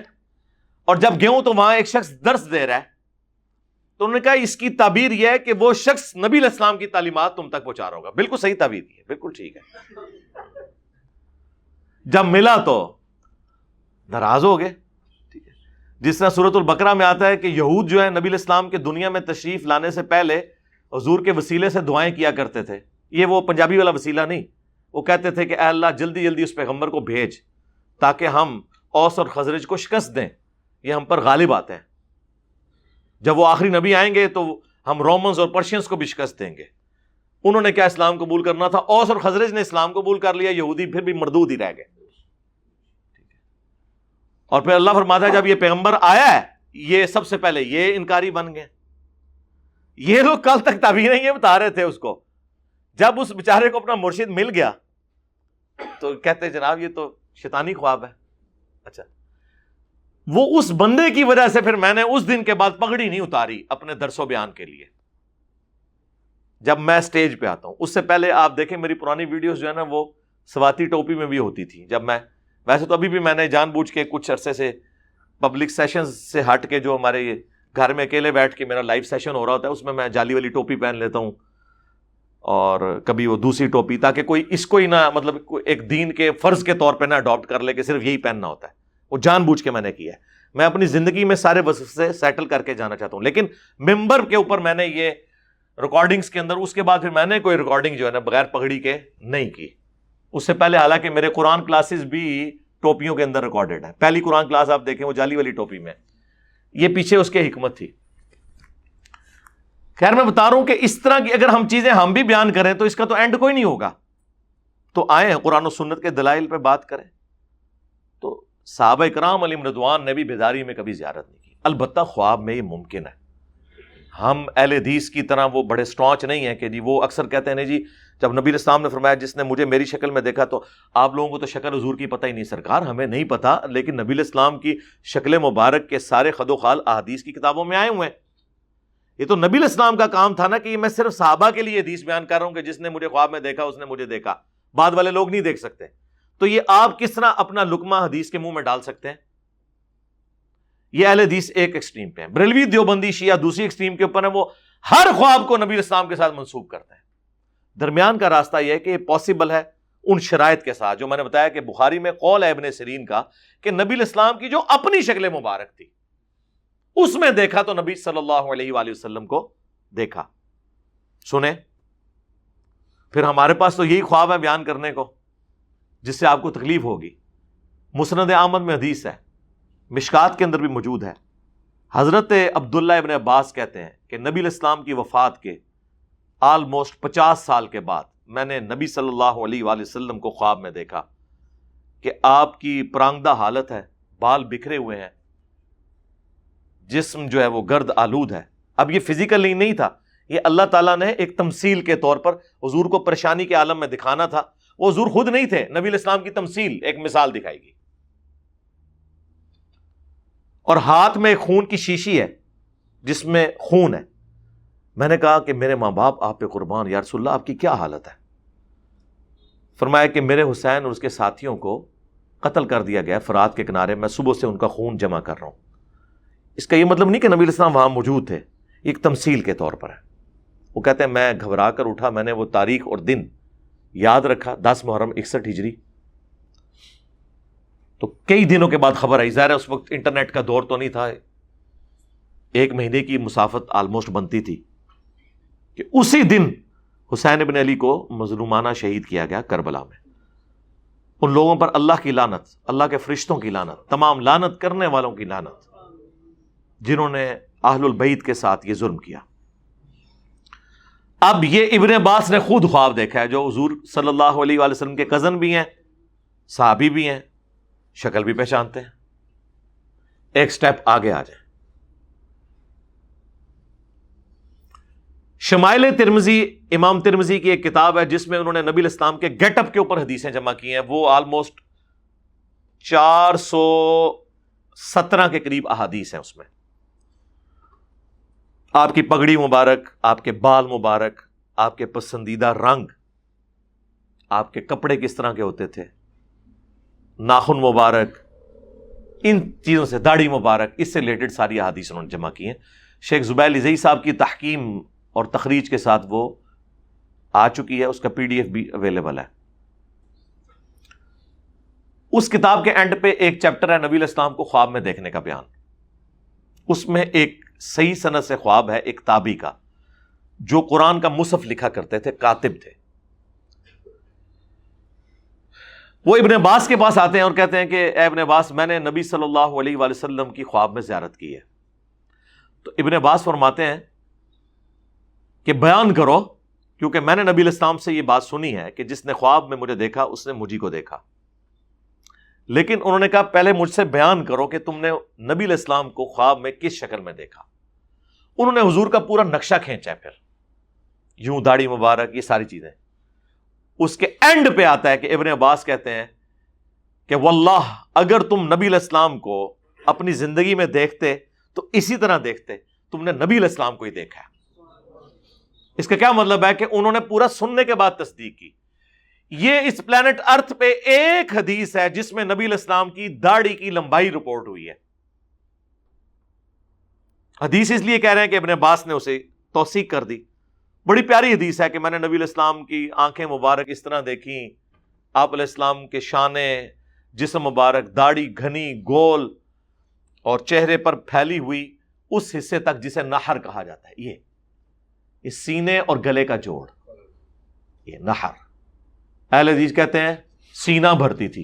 اور جب گیا ہوں تو وہاں ایک شخص درس دے رہا ہے. تو انہوں نے کہا اس کی تعبیر یہ ہے کہ وہ شخص نبی علیہ السلام کی تعلیمات تم تک پہنچا رہا ہوگا. بالکل صحیح تعبیر ہے، بالکل ٹھیک ہے. جب ملا تو ناراض ہو گئے. ٹھیک ہے، جس طرح سورۃ البقرہ میں آتا ہے کہ یہود جو ہے نبی علیہ السلام کے دنیا میں تشریف لانے سے پہلے حضور کے وسیلے سے دعائیں کیا کرتے تھے. یہ وہ پنجابی والا وسیلہ نہیں، وہ کہتے تھے کہ اے اللہ جلدی جلدی اس پیغمبر کو بھیج تاکہ ہم اوس اور خزرج کو شکست دیں، یہ ہم پر غالب آتے ہیں. جب وہ آخری نبی آئیں گے تو ہم رومنز اور پرشینز کو بھی شکست دیں گے. انہوں نے کیا اسلام قبول کرنا تھا، اوس اور خزرج نے اسلام قبول کر لیا، یہودی پھر بھی مردود ہی رہ گئے. اور پھر اللہ فرماتا ہے جب یہ پیغمبر آیا ہے یہ سب سے پہلے یہ انکاری بن گئے. یہ لوگ کل تک تعبیریں یہ بتا رہے تھے اس کو، جب اس بیچارے کو اپنا مرشد مل گیا تو کہتے جناب یہ تو شیطانی خواب ہے. اچھا، وہ اس بندے کی وجہ سے پھر میں نے اس دن کے بعد پگڑی نہیں اتاری اپنے درس و بیان کے لیے جب میں سٹیج پہ آتا ہوں. اس سے پہلے آپ دیکھیں میری پرانی ویڈیوز جو ہے نا وہ سواتی ٹوپی میں بھی ہوتی تھی. جب میں ویسے تو ابھی بھی میں نے جان بوجھ کے کچھ عرصے سے پبلک سیشنز سے ہٹ کے جو ہمارے گھر میں اکیلے بیٹھ کے میرا لائیو سیشن ہو رہا ہوتا ہے اس میں جالی والی ٹوپی پہن لیتا ہوں اور کبھی وہ دوسری ٹوپی، تاکہ کوئی اس کو ہی نہ مطلب ایک دین کے فرض کے طور پہ نہ اڈاپٹ کر لے کہ صرف یہی پہننا ہوتا ہے. وہ جان بوجھ کے میں نے کیا ہے. میں اپنی زندگی میں سارے وصف سے سیٹل کر کے جانا چاہتا ہوں، لیکن ممبر کے اوپر میں نے یہ ریکارڈنگز کے اندر اس کے بعد پھر میں نے کوئی ریکارڈنگ جو ہے نا بغیر پگڑی کے نہیں کی. اس سے پہلے حالانکہ میرے قرآن کلاسز بھی ٹوپیوں کے اندر ریکارڈڈ ہیں. پہلی قرآن کلاس آپ دیکھیں وہ جالی والی ٹوپی میں، یہ پیچھے اس کے حکمت تھی. خیر میں بتا رہا ہوں کہ اس طرح کی اگر ہم چیزیں ہم بھی بیان کریں تو اس کا تو اینڈ کوئی نہیں ہوگا. تو آئے قرآن و سنت کے دلائل پہ بات کریں. تو صحابہ کرام علیہم رضوان نے بھی بیداری میں کبھی زیارت نہیں کی. البتہ خواب میں یہ ممکن ہے. ہم اہل حدیث کی طرح وہ بڑے سٹانچ نہیں ہیں کہ جی وہ اکثر کہتے ہیں جی جب نبی علیہ السلام نے فرمایا جس نے مجھے میری شکل میں دیکھا تو آپ لوگوں کو تو شکل حضور کی پتہ ہی نہیں. سرکار ہمیں نہیں پتہ، لیکن نبی علیہ السلام کی شکل مبارک کے سارے خد و خال احادیث کی کتابوں میں آئے ہوئے ہیں. یہ تو نبی علیہ السلام کا کام تھا نا کہ یہ میں صرف صحابہ کے لیے حدیث بیان کر رہا ہوں کہ جس نے مجھے خواب میں دیکھا اس نے مجھے دیکھا، بعد والے لوگ نہیں دیکھ سکتے. تو یہ آپ کس طرح اپنا لقمہ حدیث کے منہ میں ڈال سکتے ہیں؟ یہ اہل حدیث ایک ایکسٹریم پہ ہیں، بریلوی دیوبندی شیعہ دوسری ایکسٹریم کے اوپر ہیں، وہ ہر خواب کو نبی علیہ السلام کے ساتھ منسوب کرتے ہیں. درمیان کا راستہ یہ ہے کہ یہ پاسبل ہے ان شرائط کے ساتھ جو میں نے بتایا کہ بخاری میں قول ہے ابن سیرین کا کہ نبی علیہ السلام کی جو اپنی شکل مبارک تھی اس میں دیکھا تو نبی صلی اللہ علیہ وآلہ وسلم کو دیکھا. سنیں پھر ہمارے پاس تو یہی خواب ہے بیان کرنے کو. جس سے آپ کو تکلیف ہوگی. مسند احمد میں حدیث ہے, مشکات کے اندر بھی موجود ہے. حضرت عبداللہ ابن عباس کہتے ہیں کہ نبی علیہ السلام کی وفات کے آلموسٹ 50 سال کے بعد میں نے نبی صلی اللہ علیہ وآلہ وسلم کو خواب میں دیکھا کہ آپ کی پرانگدہ حالت ہے, بال بکھرے ہوئے ہیں, جسم جو ہے وہ گرد آلود ہے. اب یہ فزیکلی نہیں تھا, یہ اللہ تعالیٰ نے ایک تمثیل کے طور پر حضور کو پریشانی کے عالم میں دکھانا تھا. وہ حضور خود نہیں تھے, نبی علیہ السلام کی تمثیل, ایک مثال دکھائی گی. اور ہاتھ میں ایک خون کی شیشی ہے جس میں خون ہے. میں نے کہا کہ میرے ماں باپ آپ پہ قربان, یا رسول اللہ آپ کی کیا حالت ہے؟ فرمایا کہ میرے حسین اور اس کے ساتھیوں کو قتل کر دیا گیا فرات کے کنارے, میں صبح سے ان کا خون جمع کر رہا ہوں. اس کا یہ مطلب نہیں کہ نبی علیہ السلام وہاں موجود تھے, ایک تمثیل کے طور پر ہے. وہ کہتے ہیں میں گھبرا کر اٹھا, میں نے وہ تاریخ اور دن یاد رکھا, 10 محرم 61 ہجری. تو کئی دنوں کے بعد خبر آئی, ظاہر ہے اس وقت انٹرنیٹ کا دور تو نہیں تھا, 1 مہینے کی مسافت آلموسٹ بنتی تھی, کہ اسی دن حسین ابن علی کو مظلومانہ شہید کیا گیا کربلا میں. ان لوگوں پر اللہ کی لعنت, اللہ کے فرشتوں کی لعنت, تمام لعنت کرنے والوں کی لعنت, جنہوں نے اہل البیت کے ساتھ یہ ظلم کیا. اب یہ ابن عباس نے خود خواب دیکھا ہے, جو حضور صلی اللہ علیہ وآلہ وسلم کے کزن بھی ہیں, صحابی بھی ہیں, شکل بھی پہچانتے ہیں. ایک سٹیپ آگے آ جائیں. شمائل ترمذی, امام ترمذی کی ایک کتاب ہے جس میں انہوں نے نبی علیہ السلام کے گیٹ اپ کے اوپر حدیثیں جمع کی ہیں. وہ آلموسٹ 417 کے قریب احادیث ہیں. اس میں آپ کی پگڑی مبارک, آپ کے بال مبارک, آپ کے پسندیدہ رنگ, آپ کے کپڑے کس طرح کے ہوتے تھے, ناخن مبارک, ان چیزوں سے, داڑھی مبارک, اس سے ریلیٹڈ ساری احادیث انہوں نے جمع کی ہیں. شیخ زبیر لزئی صاحب کی تحکیم اور تخریج کے ساتھ وہ آ چکی ہے, اس کا PDF بھی اویلیبل ہے. اس کتاب کے اینڈ پہ ایک چیپٹر ہے نبی علیہ السلام کو خواب میں دیکھنے کا بیان. اس میں ایک صحیح سند سے خواب ہے ایک تابعی کا, جو قرآن کا مصحف لکھا کرتے تھے, کاتب تھے. وہ ابن عباس کے پاس آتے ہیں اور کہتے ہیں کہ اے ابن عباس, میں نے نبی صلی اللہ علیہ وآلہ وسلم کی خواب میں زیارت کی ہے. تو ابن عباس فرماتے ہیں کہ بیان کرو, کیونکہ میں نے نبی علیہ السلام سے یہ بات سنی ہے کہ جس نے خواب میں مجھے دیکھا اس نے مجھے کو دیکھا. لیکن انہوں نے کہا پہلے مجھ سے بیان کرو کہ تم نے نبی علیہ السلام کو خواب میں کس شکل میں دیکھا. انہوں نے حضور کا پورا نقشہ کھینچا ہے, پھر یوں داڑھی مبارک, یہ ساری چیزیں. اس کے اینڈ پہ آتا ہے کہ ابن عباس کہتے ہیں کہ واللہ اگر تم نبی علیہ السلام کو اپنی زندگی میں دیکھتے تو اسی طرح دیکھتے, تم نے نبی علیہ السلام کو ہی دیکھا ہے. اس کا کیا مطلب ہے کہ انہوں نے پورا سننے کے بعد تصدیق کی. یہ اس پلانٹ ارتھ پہ ایک حدیث ہے جس میں نبی علیہ السلام کی داڑھی کی لمبائی رپورٹ ہوئی ہے. حدیث اس لیے کہہ رہے ہیں کہ ابن عباس نے اسے توثیق کر دی. بڑی پیاری حدیث ہے کہ میں نے نبی علیہ السلام کی آنکھیں مبارک اس طرح دیکھی, آپ علیہ السلام کے شانے, جسم مبارک, داڑھی گھنی گول اور چہرے پر پھیلی ہوئی اس حصے تک جسے نہر کہا جاتا ہے. یہ سینے اور گلے کا جوڑ, یہ نہر. اہل حدیث کہتے ہیں سینہ بھرتی تھی.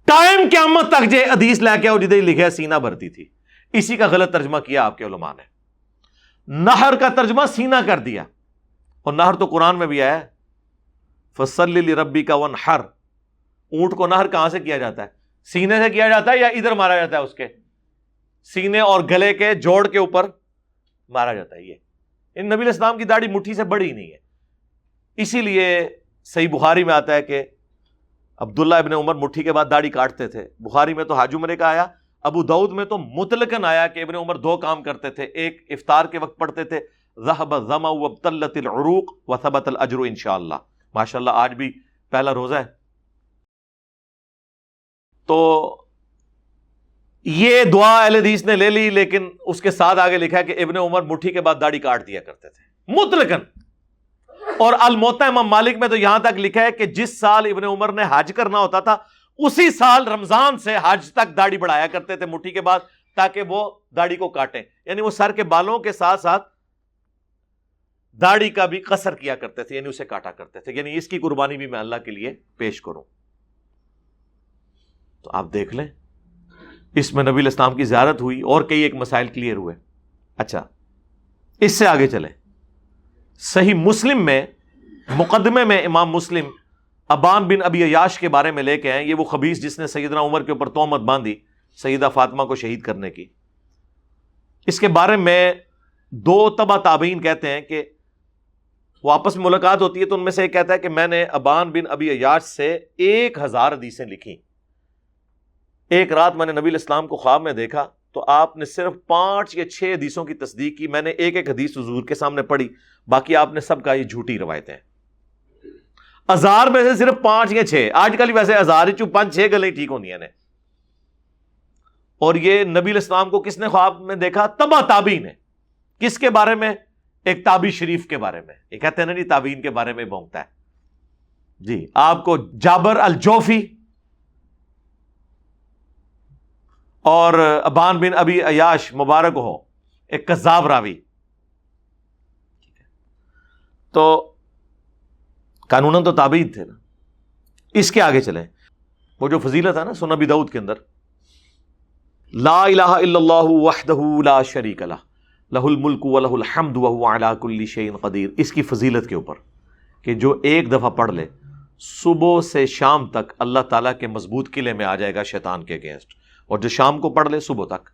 ٹائم قیامت تک جو حدیث لے کے اور جدھر لکھا ہے سینہ بھرتی تھی, اسی کا غلط ترجمہ کیا آپ کے علماء نے. نہر کا ترجمہ سینہ کر دیا, اور نہر تو قرآن میں بھی آیا ہے, فصلی لربک وانحر. اونٹ کو نہر کہاں سے کیا جاتا ہے؟ سینے سے کیا جاتا ہے یا ادھر مارا جاتا ہے؟ اس کے سینے اور گلے کے جوڑ کے اوپر مارا جاتا ہے. یہ نبی علیہ السلام کی داڑھی مٹھی سے بڑی نہیں ہے. اسی لیے صحیح بخاری میں آتا ہے کہ عبداللہ ابن عمر مٹھی کے بعد داڑھی کاٹتے تھے. بخاری میں تو حاج عمرے کا آیا, ابو داؤد میں تو مطلقاً آیا کہ ابن عمر 2 کام کرتے تھے. ایک افطار کے وقت پڑھتے تھے ذهب الظمأ وابتلت العروق وثبت الاجر انشاءاللہ. ماشاءاللہ آج بھی پہلا روزہ ہے. تو یہ دعا اہل حدیث نے لے لی, لیکن اس کے ساتھ آگے لکھا ہے کہ ابن عمر مٹھی کے بعد داڑھی کاٹ دیا کرتے تھے مطلقاً. اور الموطا امام مالک میں تو یہاں تک لکھا ہے کہ جس سال ابن عمر نے حج کرنا ہوتا تھا اسی سال رمضان سے حج تک داڑھی بڑھایا کرتے تھے مٹھی کے بعد, تاکہ وہ داڑھی کو کاٹیں. یعنی وہ سر کے بالوں کے ساتھ ساتھ داڑھی کا بھی قصر کیا کرتے تھے, یعنی اسے کاٹا کرتے تھے. یعنی اس کی قربانی بھی میں اللہ کے لیے پیش کروں. تو آپ دیکھ لیں اس میں نبی علیہ السلام کی زیارت ہوئی اور کئی ایک مسائل کلیئر ہوئے. اچھا اس سے آگے چلیں. صحیح مسلم میں مقدمے میں امام مسلم ابان بن ابی عیاش کے بارے میں لے کے ہیں. یہ وہ خبیث جس نے سیدنا عمر کے اوپر تہمت باندھی سیدہ فاطمہ کو شہید کرنے کی. اس کے بارے میں دو تبع تابعین کہتے ہیں کہ وہ آپس میں ملاقات ہوتی ہے تو ان میں سے ایک کہتا ہے کہ میں نے ابان بن ابی عیاش سے 1000 حدیثیں لکھی. ایک رات میں نے نبی علیہ السلام کو خواب میں دیکھا تو آپ نے صرف 5 یا 6 حدیثوں کی تصدیق کی. میں نے ایک ایک حدیث حضور کے سامنے پڑھی, باقی آپ نے سب کا یہ جھوٹی روایتیں. 1000 میں سے صرف 5 یا 6. آج کل ویسے 1000 چوں 5-6 گلیں ٹھیک ہونی ہیں. اور یہ نبی علیہ السلام کو کس نے خواب میں دیکھا؟ تبع تابعین ہے. کس کے بارے میں؟ ایک تابعی شریف کے بارے میں. یہ کہتے ہیں نا جی تابعین کے بارے میں بونگتا ہے جی. آپ کو جابر الجوفی اور ابان بن ابی عیاش مبارک ہو ایک کذاب راوی. تو قانوناً تو تابعین تھے نا. اس کے آگے چلیں. وہ جو فضیلت ہے نا سنن ابی داؤد کے اندر, لا الہ الا اللہ وحدہ لا شریک لہ لہ الملک ولہ الحمد وہو علی کل شیء قدیر. اس کی فضیلت کے اوپر کہ جو ایک دفعہ پڑھ لے صبح سے شام تک اللہ تعالیٰ کے مضبوط قلعے میں آ جائے گا شیطان کے اگینسٹ, اور جو شام کو پڑھ لے صبح تک.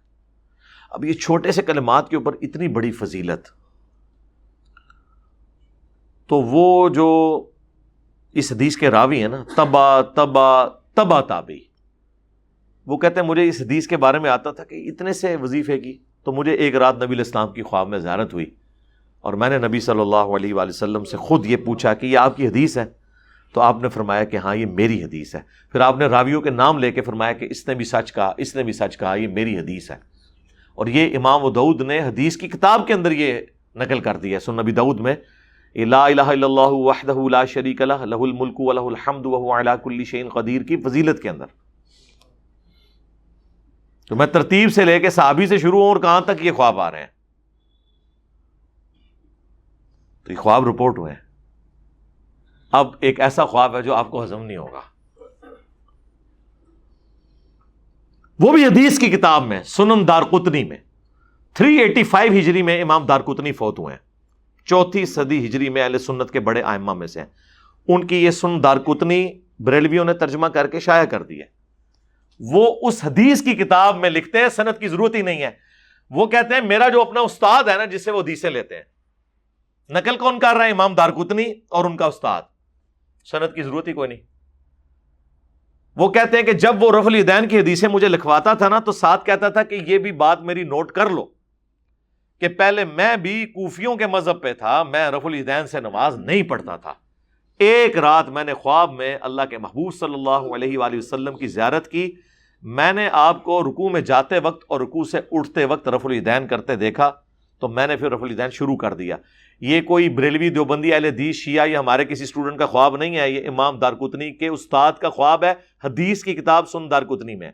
اب یہ چھوٹے سے کلمات کے اوپر اتنی بڑی فضیلت, تو وہ جو اس حدیث کے راوی ہیں نا تبع تابعی, وہ کہتے ہیں مجھے اس حدیث کے بارے میں آتا تھا کہ اتنے سے وظیفے کی, تو مجھے ایک رات نبی علیہ السلام کی خواب میں زیارت ہوئی اور میں نے نبی صلی اللہ علیہ وآلہ وسلم سے خود یہ پوچھا کہ یہ آپ کی حدیث ہے؟ تو آپ نے فرمایا کہ ہاں یہ میری حدیث ہے. پھر آپ نے راویوں کے نام لے کے فرمایا کہ اس نے بھی سچ کہا, اس نے بھی سچ کہا, یہ میری حدیث ہے. اور یہ امام ابو داؤد نے حدیث کی کتاب کے اندر یہ نقل کر دی ہے. سنن ابی داؤد میں لا الہ الا اللہ وحدہ لا شریک لہ لہ الملک ولہ الحمد وہو علی کل شیء قدیر کی فضیلت کے اندر. تو میں ترتیب سے لے کے صحابی سے شروع ہوں اور کہاں تک یہ خواب آ رہے ہیں. تو یہ خواب رپورٹ ہوئے ہیں. اب ایک ایسا خواب ہے جو آپ کو ہضم نہیں ہوگا, وہ بھی حدیث کی کتاب میں سنن دارقطنی میں 385 ہجری میں امام دارقطنی فوت ہوئے ہیں. 4 صدی ہجری میں اہل سنت کے بڑے ائمہ میں سے ہیں. ان کی یہ سنن دارقطنی بریلویوں نے ترجمہ کر کے شائع کر دی ہے. وہ اس حدیث کی کتاب میں لکھتے ہیں, سند کی ضرورت ہی نہیں ہے. وہ کہتے ہیں میرا جو اپنا استاد ہے نا جس سے وہ حدیثیں لیتے ہیں, نقل کون کر رہا ہے؟ امام دارقطنی اور ان کا استاد. سند کی ضرورت ہی کوئی نہیں. وہ کہتے ہیں کہ جب وہ رفع الیدین کی حدیثیں مجھے لکھواتا تھا نا تو ساتھ کہتا تھا کہ یہ بھی بات میری نوٹ کر لو کہ پہلے میں بھی کوفیوں کے مذہب پہ تھا, میں رفع الیدین سے نماز نہیں پڑھتا تھا. ایک رات میں نے خواب میں اللہ کے محبوب صلی اللہ علیہ وآلہ وسلم کی زیارت کی. میں نے آپ کو رکوع میں جاتے وقت اور رکوع سے اٹھتے وقت رفع الیدین کرتے دیکھا, تو میں نے پھر رفع الیدین شروع کر دیا. یہ کوئی بریلوی دیوبندی اہل حدیث شیعہ یا ہمارے کسی اسٹوڈنٹ کا خواب نہیں ہے, یہ امام دارقطنی کے استاد کا خواب ہے. حدیث کی کتاب سنن دارقطنی میں.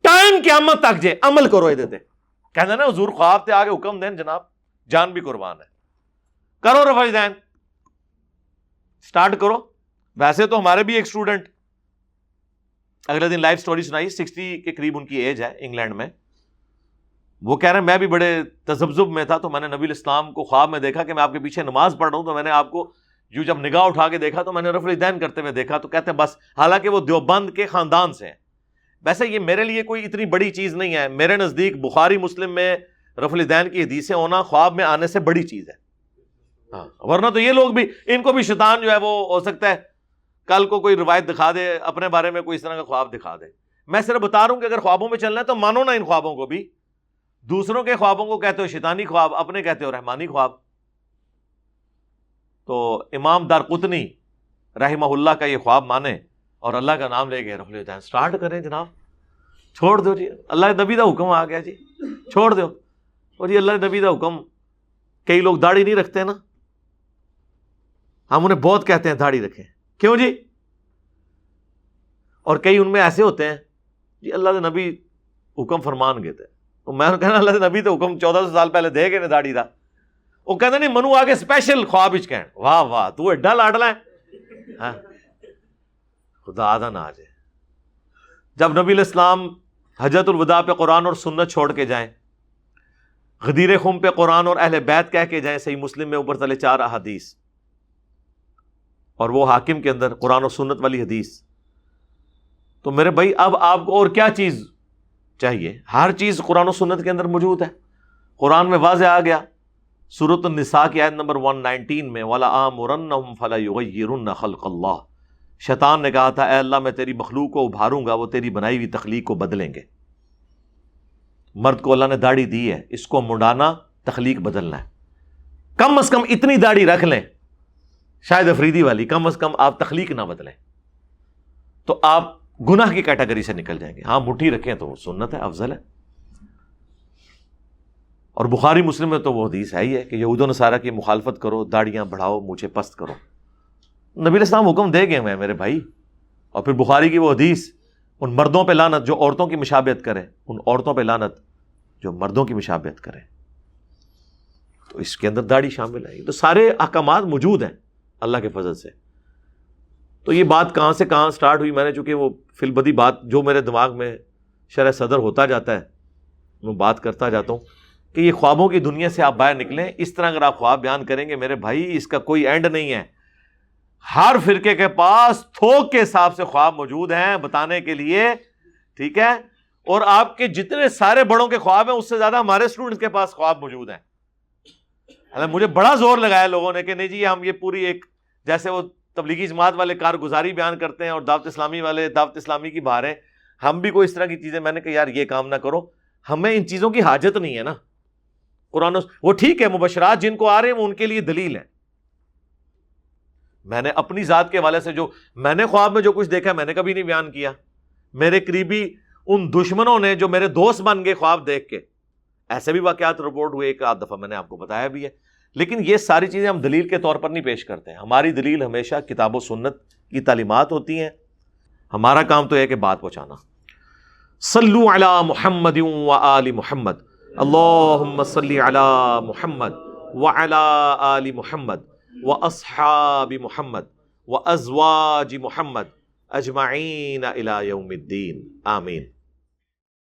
ٹائم قیامت تک جے عمل کرو یہ دیتے کہنا نا حضور خواب تے آگے حکم دین جناب, جان بھی قربان ہے, کرو رفع الیدین سٹارٹ کرو. ویسے تو ہمارے بھی ایک اسٹوڈنٹ اگلے دن لائف سٹوری سنائی, 60 کے قریب ان کی ایج ہے انگلینڈ میں. وہ کہہ رہے ہیں میں بھی بڑے تذبذب میں تھا, تو میں نے نبی علیہ السلام کو خواب میں دیکھا کہ میں آپ کے پیچھے نماز پڑھ رہا ہوں, تو میں نے آپ کو جو جب نگاہ اٹھا کے دیکھا تو میں نے رفع الیدین کرتے ہوئے دیکھا. تو کہتے ہیں بس, حالانکہ وہ دیوبند کے خاندان سے ہیں. ویسے یہ میرے لیے کوئی اتنی بڑی چیز نہیں ہے, میرے نزدیک بخاری مسلم میں رفع الیدین کی حدیثیں ہونا خواب میں آنے سے بڑی چیز ہے. ہاں, ورنہ تو یہ لوگ بھی, ان کو بھی شیطان جو ہے وہ ہو سکتا ہے کل کو کوئی روایت دکھا دے اپنے بارے میں, کوئی اس طرح کا خواب دکھا دے. میں صرف بتا رہا ہوں کہ اگر خوابوں میں چلنا ہے تو مانو نا ان خوابوں کو بھی. دوسروں کے خوابوں کو کہتے ہو شیطانی خواب, اپنے کہتے ہو رحمانی خواب. تو امام دارقطنی رحمہ اللہ کا یہ خواب مانے اور اللہ کا نام لے کے رفع الیدین سٹارٹ کریں جناب. چھوڑ دو جی, اللہ نبی دا حکم آ گیا جی, چھوڑ دو. اور جی اللہ نبی دا حکم, کئی لوگ داڑھی نہیں رکھتے نا, ہم انہیں بہت کہتے ہیں داڑھی رکھیں, کیوں جی؟ اور کئی ان میں ایسے ہوتے ہیں جی اللہ دے نبی حکم فرمان گئے تھے, تو میں کہنا اللہ دے نبی تو حکم 1400 سال پہلے دے گئے داڑھی دا. وہ کہتے نہیں منو آگے اسپیشل خواب وچ کہن واہ واہ تو ایڈا لاڈلا ہے, ہاں خدا دا نہ آ جائے. جب نبی علیہ السلام حجۃ الوداع پہ قرآن اور سنت چھوڑ کے جائیں، غدیر خم پہ قرآن اور اہل بیت کہہ کے جائیں، صحیح مسلم میں اوپر تلے 4 احادیث، اور وہ حاکم کے اندر قرآن اور سنت والی حدیث، تو میرے بھائی اب آپ کو اور کیا چیز چاہیے؟ ہر چیز قرآن و سنت کے اندر موجود ہے۔ قرآن میں واضح آ گیا، سورۃ النساء کی آیت نمبر 119 میں وَلَآمُرَنَّهُمْ فَلَيُغَيِّرُنَّ خَلْقَ اللَّهِ، شیطان نے کہا تھا اے اللہ میں تیری مخلوق کو ابھاروں گا، وہ تیری بنائی ہوئی تخلیق کو بدلیں گے۔ مرد کو اللہ نے داڑھی دی ہے، اس کو منڈانا تخلیق بدلنا ہے، کم از کم اتنی داڑھی رکھ لیں، شاید افریدی والی، کم از کم آپ تخلیق نہ بدلیں تو آپ گناہ کی کیٹیگری سے نکل جائیں گے۔ ہاں مٹھی رکھیں تو وہ سنت ہے، افضل ہے۔ اور بخاری مسلم میں تو وہ حدیث ہے ہی ہے کہ یہود و نصارہ کی مخالفت کرو، داڑیاں بڑھاؤ، مونچھیں پست کرو، نبی علیہ السلام حکم دے گئے ہیں میرے بھائی۔ اور پھر بخاری کی وہ حدیث، ان مردوں پہ لعنت جو عورتوں کی مشابہت کریں، ان عورتوں پہ لعنت جو مردوں کی مشابہت کریں، تو اس کے اندر داڑھی شامل ہے۔ تو سارے احکامات موجود ہیں اللہ کے فضل سے۔ تو یہ بات کہاں سے کہاں سٹارٹ ہوئی، میں نے چونکہ وہ فی البدی بات جو میرے دماغ میں شرح صدر ہوتا جاتا ہے میں بات کرتا جاتا ہوں کہ یہ خوابوں کی دنیا سے آپ باہر نکلیں۔ اس طرح اگر آپ خواب بیان کریں گے میرے بھائی، اس کا کوئی اینڈ نہیں ہے۔ ہر فرقے کے پاس تھوک کے حساب سے خواب موجود ہیں بتانے کے لیے، ٹھیک ہے؟ اور آپ کے جتنے سارے بڑوں کے خواب ہیں اس سے زیادہ ہمارے اسٹوڈنٹس کے پاس خواب موجود ہیں۔ مجھے بڑا زور لگایا لوگوں نے کہ نہیں جی ہم یہ پوری ایک، جیسے وہ تبلیغی جماعت والے کارگزاری بیان کرتے ہیں اور دعوت اسلامی والے دعوت اسلامی کی بہاریں، ہم بھی کوئی اس طرح کی چیزیں، میں نے کہا یار یہ کام نہ کرو، ہمیں ان چیزوں کی حاجت نہیں ہے نا۔ قرآن وہ ٹھیک ہے، مبشرات جن کو آ رہے ہیں وہ ان کے لیے دلیل ہے۔ میں نے اپنی ذات کے حوالے سے جو میں نے خواب میں جو کچھ دیکھا میں نے کبھی نہیں بیان کیا۔ میرے قریبی ان دشمنوں نے جو میرے دوست بن گئے خواب دیکھ کے، ایسے بھی واقعات رپورٹ ہوئے، ایک آدھ دفعہ میں نے آپ کو بتایا بھی ہے۔ لیکن یہ ساری چیزیں ہم دلیل کے طور پر نہیں پیش کرتے ہیں، ہماری دلیل ہمیشہ کتاب و سنت کی تعلیمات ہوتی ہیں، ہمارا کام تو ہے کہ بات پہنچانا۔ صلو علی محمد و آل محمد، اللہم صلی علی محمد وعلی آل محمد واصحاب محمد وازواج محمد اجمعین الی یوم الدین، آمین۔